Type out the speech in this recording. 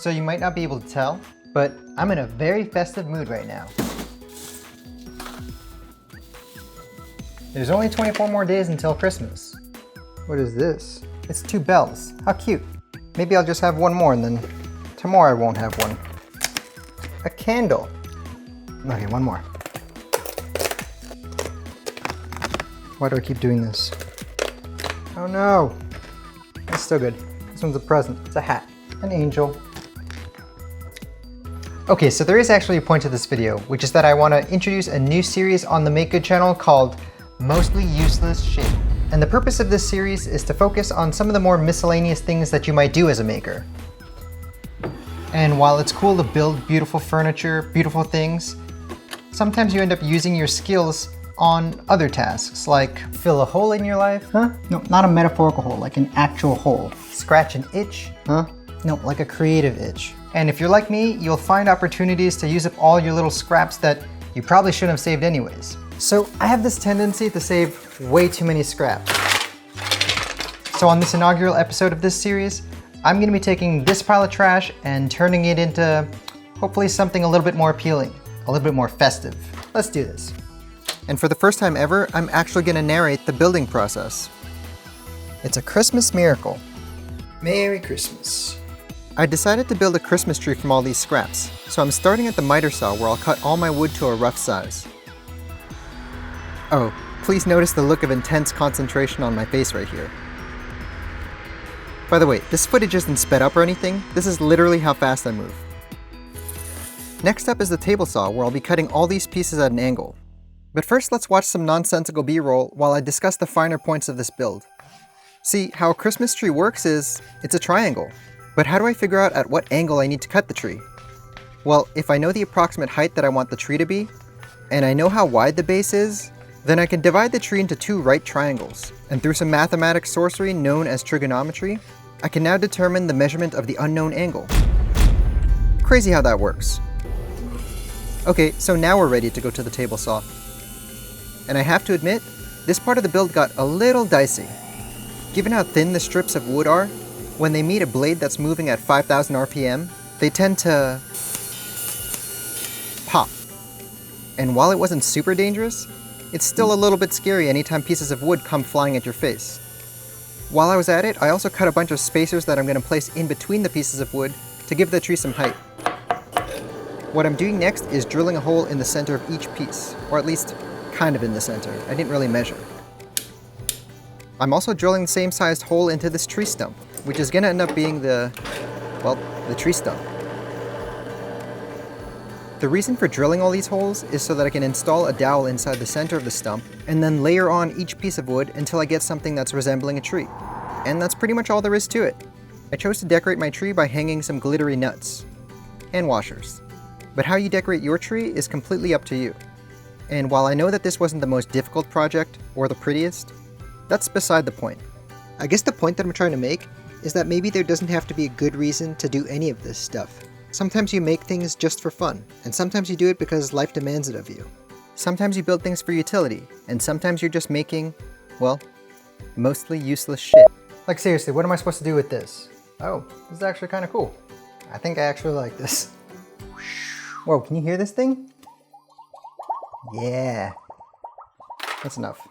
so you might not be able to tell, but I'm in a very festive mood right now. There's only 24 more days until Christmas. What is this? It's 2 bells. How cute. Maybe I'll just have one more and then tomorrow I won't have one. A candle. Okay, one more. Why do I keep doing this? Oh no. That's still good. This one's a present. It's a hat. An angel. Okay, so there is actually a point to this video, which is that I want to introduce a new series on the Make Good channel called Mostly Useless Shit. And the purpose of this series is to focus on some of the more miscellaneous things that you might do as a maker. And while it's cool to build beautiful furniture, beautiful things, sometimes you end up using your skills on other tasks, like fill a hole in your life. Huh? No, not a metaphorical hole, like an actual hole. Scratch an itch. Huh? No, like a creative itch. And if you're like me, you'll find opportunities to use up all your little scraps that you probably shouldn't have saved anyways. So I have this tendency to save way too many scraps. So on this inaugural episode of this series, I'm gonna be taking this pile of trash and turning it into hopefully something a little bit more appealing, a little bit more festive. Let's do this. And for the first time ever, I'm actually gonna narrate the building process. It's a Christmas miracle. Merry Christmas. I decided to build a Christmas tree from all these scraps, so I'm starting at the miter saw where I'll cut all my wood to a rough size. Oh, please notice the look of intense concentration on my face right here. By the way, this footage isn't sped up or anything, this is literally how fast I move. Next up is the table saw where I'll be cutting all these pieces at an angle. But first let's watch some nonsensical B-roll while I discuss the finer points of this build. See, how a Christmas tree works is, it's a triangle. But how do I figure out at what angle I need to cut the tree? Well, if I know the approximate height that I want the tree to be, and I know how wide the base is, then I can divide the tree into 2 right triangles, and through some mathematic sorcery known as trigonometry, I can now determine the measurement of the unknown angle. Crazy how that works. Okay, so now we're ready to go to the table saw. And I have to admit, this part of the build got a little dicey. Given how thin the strips of wood are, when they meet a blade that's moving at 5,000 RPM, they tend to pop. And while it wasn't super dangerous, it's still a little bit scary anytime pieces of wood come flying at your face. While I was at it, I also cut a bunch of spacers that I'm going to place in between the pieces of wood to give the tree some height. What I'm doing next is drilling a hole in the center of each piece, or at least kind of in the center. I didn't really measure. I'm also drilling the same sized hole into this tree stump, which is going to end up being the tree stump. The reason for drilling all these holes is so that I can install a dowel inside the center of the stump and then layer on each piece of wood until I get something that's resembling a tree. And that's pretty much all there is to it. I chose to decorate my tree by hanging some glittery nuts and washers. But how you decorate your tree is completely up to you. And while I know that this wasn't the most difficult project or the prettiest, that's beside the point. I guess the point that I'm trying to make is that maybe there doesn't have to be a good reason to do any of this stuff. Sometimes you make things just for fun, and sometimes you do it because life demands it of you. Sometimes you build things for utility, and sometimes you're just making, well, mostly useless shit. Like seriously, what am I supposed to do with this? Oh, this is actually kind of cool. I think I actually like this. Whoa, can you hear this thing? Yeah. That's enough.